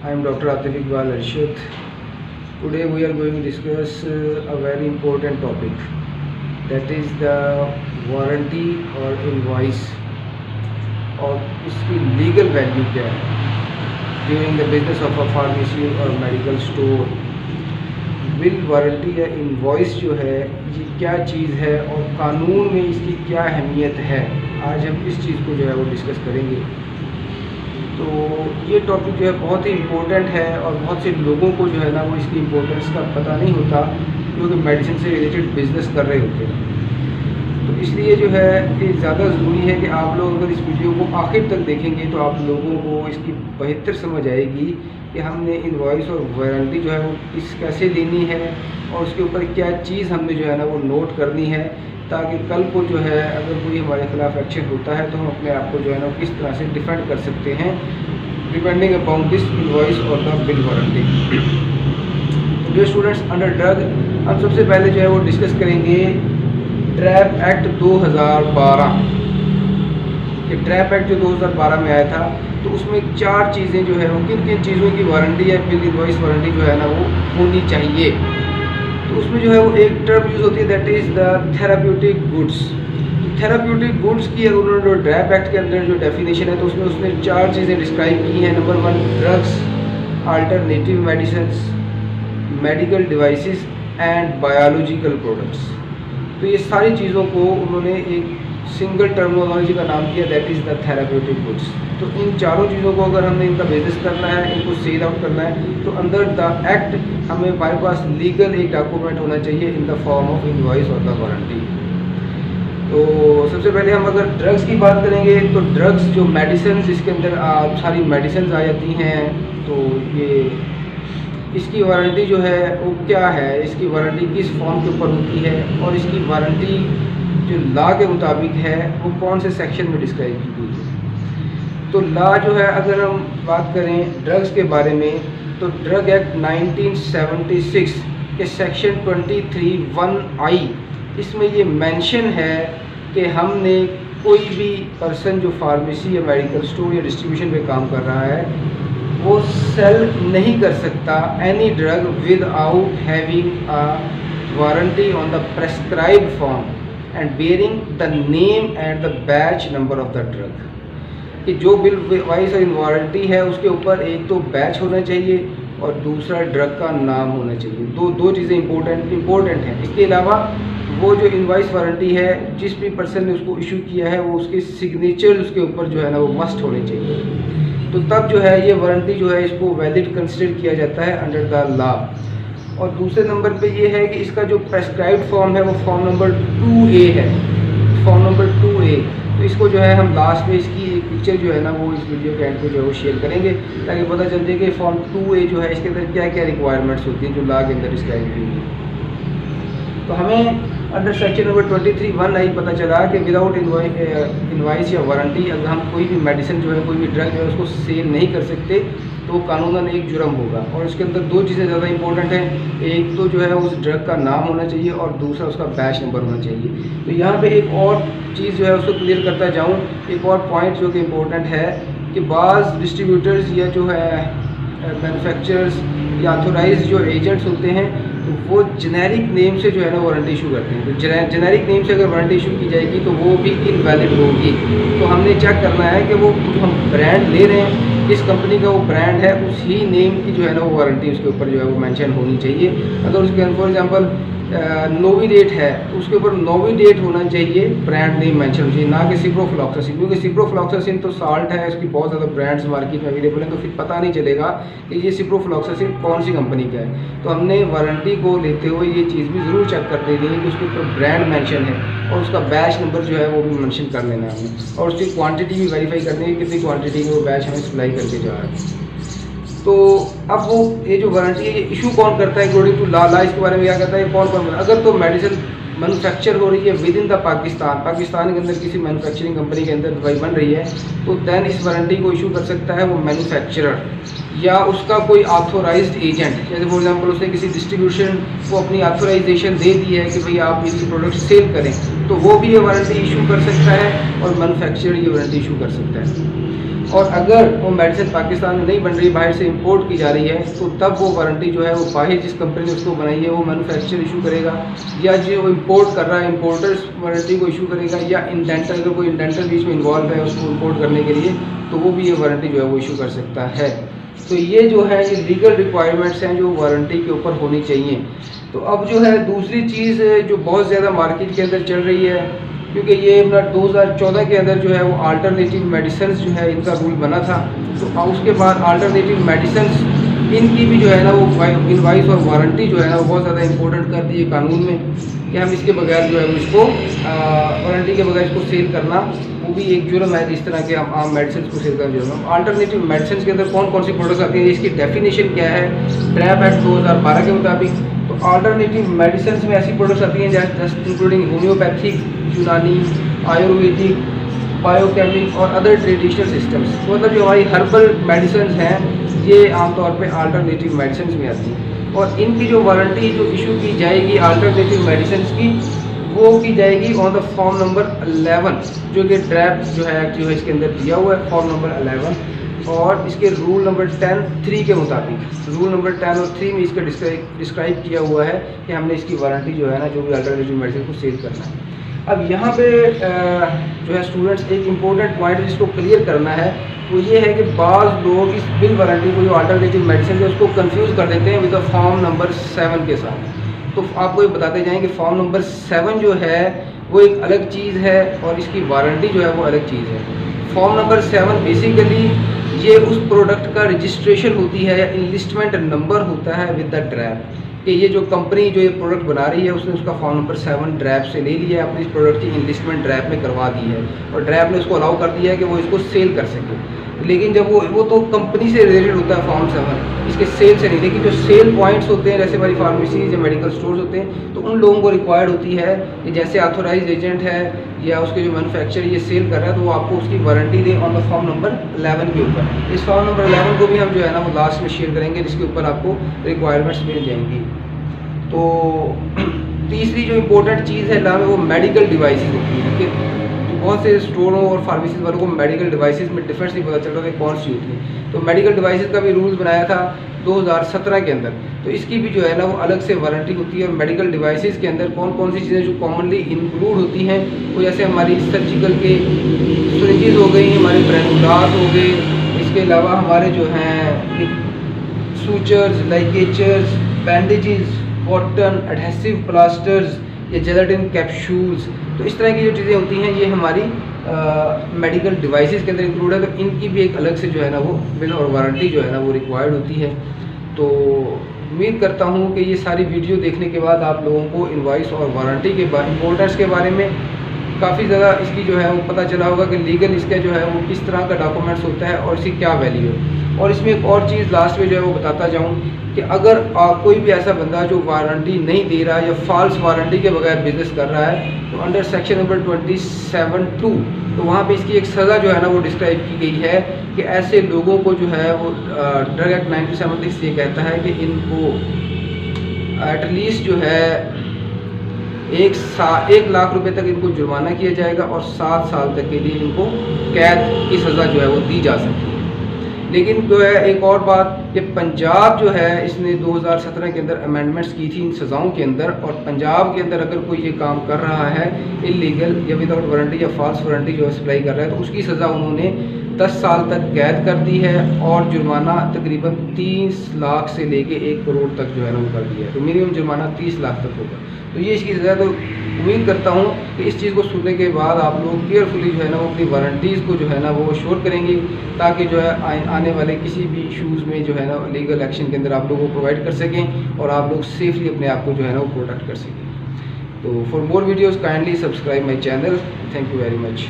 I am Dr. Atif Iqbal Arshad. Today we are going to discuss a very important topic, that is the warranty or invoice और इसकी legal value क्या है during the business of a pharmacy और medical store. Bill warranty या invoice जो है ये क्या चीज़ है और कानून में इसकी क्या अहमियत है, आज हम इस चीज़ को जो है वो डिस्कस करेंगे। तो ये टॉपिक जो है बहुत ही इम्पोर्टेंट है और बहुत से लोगों को जो है ना वो इसकी इम्पोर्टेंस का पता नहीं होता, क्योंकि मेडिसिन से रिलेटेड बिजनेस कर रहे होते हैं। तो इसलिए जो है ये ज़्यादा ज़रूरी है कि आप लोग अगर इस वीडियो को आखिर तक देखेंगे तो आप लोगों को इसकी बेहतर समझ आएगी कि हमने इनवॉइस और वारंटी जो है वो किस कैसे लेनी है और उसके ऊपर क्या चीज़ हमने जो है ना वो नोट करनी है, ताकि कल को जो है अगर कोई हमारे खिलाफ एक्शन होता है तो हम अपने आप को जो है ना किस तरह से डिफेंड कर सकते हैं डिपेंडिंग अपॉन दिस इनवॉइस और the bill warranty. Dear students, under drug हम सबसे पहले जो है वो डिस्कस करेंगे ट्रैप एक्ट 2012। ये ट्रैप एक्ट जो 2012 में आया था, तो उसमें 4 चीज़ें जो है वो किन किन चीज़ों की वारंटी या बिल इनवॉइस वारंटी जो है ना वो होनी चाहिए। तो उसमें जो है वो एक टर्म यूज़ होती है, that is the therapeutic goods. Therapeutic goods की अगर उन्होंने जो ट्रैप एक्ट के अंदर जो डेफिनेशन है तो उसमें उसने 4 चीज़ें डिस्क्राइब की हैं। Number 1 drugs, alternative medicines, medical devices and biological products. तो ये सारी चीज़ों को उन्होंने एक सिंगल टर्मिनोलॉजी का नाम दिया, that is the therapeutic goods. तो इन चारों चीज़ों को अगर हमने इनका बिजनेस करना है, इनको सेल आउट करना है, तो अंदर द एक्ट हमें हमारे पास लीगल एक डॉक्यूमेंट होना चाहिए in the form of invoice और द वारंटी। तो सबसे पहले हम अगर ड्रग्स की बात करेंगे तो ड्रग्स जो मेडिसिन, इसके अंदर सारी मेडिसिन आ जाती हैं, तो ये इसकी वारंटी जो है वो क्या है, इसकी वारंटी किस फॉर्म के ऊपर होती है और इसकी वारंटी जो लॉ के मुताबिक है वो कौन से सेक्शन में डिस्क्राइब की गई है। तो लॉ जो है अगर हम बात करें ड्रग्स के बारे में, तो ड्रग एक्ट 1976 के सेक्शन 23(1)(I) इसमें ये मेंशन है कि हमने कोई भी पर्सन जो फार्मेसी या मेडिकल स्टोर या डिस्ट्रीब्यूशन पे काम कर रहा है वो सेल नहीं कर सकता any drug without having a warranty on the prescribed form and bearing the name and the batch number of the drug. कि जो बिल वाइस और वारंटी है उसके ऊपर एक तो बैच होना चाहिए और दूसरा ड्रग का नाम होना चाहिए। दो चीज़ें इम्पोर्टेंट हैं। इसके अलावा वो जो इनवॉइस वारंटी है, जिस भी पर्सन ने उसको इशू किया है वो उसके सिग्नेचर उसके ऊपर जो है ना वो मस्ट होने चाहिए। तो तब जो है ये वारंटी जो है इसको वैलिड कंसिडर किया जाता है अंडर द लॉ। और दूसरे नंबर पे ये है कि इसका जो प्रेस्क्राइब्ड फॉर्म है वो फॉर्म नंबर 2A है, फॉर्म नंबर 2A। तो इसको जो है हम लास्ट में इसकी एक पिक्चर जो है ना वो इस वीडियो के एंड पे जो है वो शेयर करेंगे, ताकि पता चल जाए कि फॉर्म 2A जो है इसके अंदर क्या क्या रिक्वायरमेंट्स होती हैं जो लॉ के अंदर डिस्क्राइब की हुई। तो हमें अंडर सेक्शन नंबर 23(1)(I) पता चला कि विदाउट इनवॉइस या वारंटी अगर हम कोई भी मेडिसिन जो है, कोई भी ड्रग जो है उसको सेल नहीं कर सकते तो कानूनन एक जुर्म होगा। और इसके अंदर 2 चीज़ें ज़्यादा इंपॉर्टेंट हैं, एक तो जो है उस ड्रग का नाम होना चाहिए और दूसरा उसका बैच नंबर होना चाहिए। तो यहाँ पे एक और चीज़ जो है उसको क्लियर करता जाऊँ, एक और पॉइंट जो कि इम्पोर्टेंट है कि बाज़ डिस्ट्रीब्यूटर्स या जो है मैन्युफैक्चरर्स या ऑथोराइज जो एजेंट्स होते हैं तो वो जेनेरिक नेम से जो है ना वारंटी इशू करते हैं। तो जेनेरिक नेम से अगर वारंटी इशू की जाएगी तो वो भी इनवैलिड होगी। तो हमने चेक करना है कि वो जो हम ब्रांड ले रहे हैं, किस कंपनी का वो ब्रांड है, उसी नेम की जो है ना वो वारंटी उसके ऊपर जो है वो मेंशन होनी चाहिए। अगर उसके फॉर एग्जांपल नोविडेट है तो उसके ऊपर नोविडेट होना चाहिए, ब्रांड नेम मेंशन होना चाहिए, ना कि सिप्रोफ्लॉक्सासिन, क्योंकि सिप्रोफ्लॉक्सासिन तो साल्ट है, इसकी बहुत ज़्यादा ब्रांड्स मार्केट में अवेलेबल हैं, तो फिर पता नहीं चलेगा कि ये सिप्रोफ्लॉक्सासिन कौन सी कंपनी का है। तो हमने वारंटी को लेते हुए ये चीज़ भी ज़रूर चेक कर देनी है कि उसके ऊपर ब्रांड मेंशन है और उसका बैच नंबर जो है वो भी मेंशन कर लेना है हमें, और उसकी क्वांटिटी भी वेरीफाई करनी है कितनी क्वांटिटी में वो बैच हमें सप्लाई करके जा रहा है। तो अब वो ये जो वारंटी है ये इशू कौन करता है अकॉर्डिंग टू लॉ, इसके बारे में क्या कहता है, कौन अगर तो मेडिसिन मैन्युफैक्चर हो रही है विद इन द पाकिस्तान के अंदर किसी मैन्युफैक्चरिंग कंपनी के अंदर दवाई बन रही है, तो दैन इस वारंटी को इशू कर सकता है वो मैन्युफैक्चरर या उसका कोई ऑथोराइज्ड एजेंट। जैसे फॉर एग्जांपल उसने किसी डिस्ट्रीब्यूशन को अपनी ऑथोराइजेशन दे दी है कि भाई आप इनकी प्रोडक्ट सेल करें, तो वो भी ये वारंटी इशू कर सकता है और मैन्युफैक्चरर ये वारंटी इशू कर सकता है। और अगर वो मेडिसिन पाकिस्तान में नहीं बन रही, बाहर से इंपोर्ट की जा रही है, तो तब वो वारंटी जो है वो बाहर जिस कंपनी ने उसको बनाई है वो मैन्युफैक्चरर इशू करेगा, या जो वो इंपोर्ट कर रहा है इंपोर्टर्स वारंटी को इशू करेगा, या इंडेंटर अगर कोई इंडेंटर बीच में इन्वॉल्व है उसको इंपोर्ट करने के लिए, तो वो भी ये वारंटी जो है वो इशू कर सकता है। तो ये जो है ये लीगल रिक्वायरमेंट्स हैं जो वारंटी के ऊपर होनी चाहिए। तो अब जो है दूसरी चीज़ जो बहुत ज़्यादा मार्केट के अंदर चल रही है, क्योंकि ये अपना 2014 के अंदर जो है वो अल्टरनेटिव मेडिसिन जो है इनका रूल बना था, तो उसके बाद अल्टरनेटिव मेडिसिन इनकी भी जो है ना वो इनवाइस और वारंटी जो है ना वो बहुत ज़्यादा इंपॉर्टेंट कर दी है कानून में, कि हम इसके बगैर जो है वो इसको वारंटी के बगैर इसको सेल करना वो भी एक जुर्म है, जिस तरह के हम आम मेडिसिन को सेल करना जुर्म। अल्टरनेटिव मेडिसिन के अंदर कौन कौन सी प्रोडक्ट्स आती हैं, इसकी डेफिनेशन क्या है ड्रैप एक्ट 2012 के मुताबिक। तो अल्टरनेटिव मेडिसिन में ऐसी प्रोडक्ट्स आती हैं जैसे इंक्लूडिंग होम्योपैथिक, यूनानी, आयुर्वेदिक, बायोकेमिक और अदर ट्रेडिशनल सिस्टम्स। तो मतलब जो हमारी हर्बल मेडिसिन हैं ये आमतौर पे अल्टरनेटिव मेडिसिन में आती हैं, और इनकी जो वारंटी जो इशू की जाएगी अल्टरनेटिव मेडिसिन की, वो की जाएगी ऑन द फॉर्म नंबर 11, जो कि ड्रैप जो है इसके अंदर दिया हुआ है फॉर्म नंबर 11, और इसके रूल नंबर 10(3) के मुताबिक रूल नंबर 10 और 3 में इसका डिस्क्राइब किया हुआ है कि हमने इसकी वारंटी जो है ना जो भी अल्टरनेटिव मेडिसिन को सेल करना है। अब यहाँ पे जो है स्टूडेंट्स एक इम्पोर्टेंट पॉइंट जिसको क्लियर करना है वो ये है कि बाज़ लोग इस बिल वारंटी को जो अल्टरनेटिव मेडिसिन है उसको कंफ्यूज कर देते हैं विद द फॉर्म नंबर 7 के साथ। तो आपको ये बताते जाएँ कि फॉर्म नंबर 7 जो है वो एक अलग चीज़ है और इसकी वारंटी जो है वो अलग चीज़ है। फॉर्म नंबर 7 बेसिकली ये उस प्रोडक्ट का रजिस्ट्रेशन होती है या इनलिस्टमेंट नंबर होता है विद द ड्रैप, कि ये जो कंपनी जो ये प्रोडक्ट बना रही है उसने उसका फॉर्म नंबर 7 ड्रैप से ले लिया है, अपनी इस प्रोडक्ट की इनलिस्टमेंट ड्रैप में करवा दी है और ड्रैप ने उसको अलाउ कर दिया है कि वो इसको सेल कर सके। लेकिन जब वो तो कंपनी से रिलेटेड होता है फॉर्म 7, इसके सेल से नहीं। लेकिन जो सेल पॉइंट्स होते हैं जैसे हमारी फार्मेसीज या मेडिकल स्टोर्स होते हैं, तो उन लोगों को रिक्वायर्ड होती है कि जैसे ऑथोराइज एजेंट है या उसके जो मैन्युफैक्चर ये सेल कर रहा है तो वो आपको उसकी warranty they on the form number 11 के ऊपर। इस फॉर्म नंबर 11 को भी हम जो है ना वो लास्ट में शेयर करेंगे, जिसके ऊपर आपको रिक्वायरमेंट्स मिल जाएंगी। तो तीसरी जो इम्पोर्टेंट चीज़ है ना वो मेडिकल डिवाइसेस होती है, कि बहुत से स्टोरों और फार्मेसीज वालों को मेडिकल डिवाइसेस में डिफरेंस नहीं पता चल रहा था कौन सी होती है। तो मेडिकल डिवाइसेस का भी रूल्स बनाया था 2017 के अंदर, तो इसकी भी जो है ना वो अलग से वारंटी होती है। और मेडिकल डिवाइसेस के अंदर कौन कौन सी चीज़ें जो कॉमनली इंक्लूड होती हैं वो जैसे हमारी सर्जिकल के सिरिंजेस हो गई, हमारे ब्रेनुलास हो गए, इसके अलावा हमारे जो हैं sutures, ligatures, bandages, cotton, adhesive plasters या जेलाटिन कैप्सूल्स, तो इस तरह की जो चीज़ें होती हैं ये हमारी मेडिकल डिवाइसेस के अंदर इंक्लूड है। तो इनकी भी एक अलग से जो है ना वो बिल और वारंटी जो है ना वो रिक्वायर्ड होती है। तो उम्मीद करता हूँ कि ये सारी वीडियो देखने के बाद आप लोगों को इनवॉइस और वारंटी के इम्पोर्टेंस के बारे में काफ़ी ज़्यादा इसकी जो है वो पता चला होगा कि लीगल इसका जो है वो किस तरह का डॉक्यूमेंट्स होता है और इसकी क्या वैल्यू है। और इसमें एक और चीज़ लास्ट में जो है वो बताता जाऊँ कि अगर कोई भी ऐसा बंदा जो वारंटी नहीं दे रहा या फॉल्स वारंटी के बगैर बिजनेस कर रहा है, तो अंडर सेक्शन नंबर 27(2) तो वहाँ पे इसकी एक सज़ा जो है ना वो डिस्क्राइब की गई है कि ऐसे लोगों को जो है वो ड्रग एक्ट 1976 ये कहता है कि इनको एटलीस्ट जो है 1 लाख रुपए तक इनको जुर्माना किया जाएगा और 7 साल तक के लिए इनको कैद की सज़ा जो है वो दी जा सकती है। लेकिन जो है एक और बात कि पंजाब जो है इसने 2017 के अंदर अमेंडमेंट्स की थी इन सज़ाओं के अंदर, और पंजाब के अंदर अगर कोई ये काम कर रहा है इलीगल या विदाउट वारंटी या फॉल्स वारंटी जो सप्लाई कर रहा है, तो उसकी सज़ा उन्होंने 10 साल तक कैद कर दी है और जुर्माना तकरीबन 30 लाख से लेके 1 करोड़ तक जो है ना वो कर दिया है। तो मिनिमम जुर्माना 30 लाख तक होगा। तो ये इसकी सज़ा। तो उम्मीद करता हूँ कि इस चीज़ को सुनने के बाद आप लोग केयरफुली जो है ना वो अपनी वारंटीज़ को जो है ना वो श्योर करेंगे, ताकि जो है आने वाले किसी भी इशूज़ में जो है ना लीगल एक्शन के अंदर आप लोगों को प्रोवाइड कर सकें और आप लोग सेफली अपने आप को जो है ना वो प्रोटेक्ट कर सकें। तो for more videos kindly subscribe my channel. Thank you very much.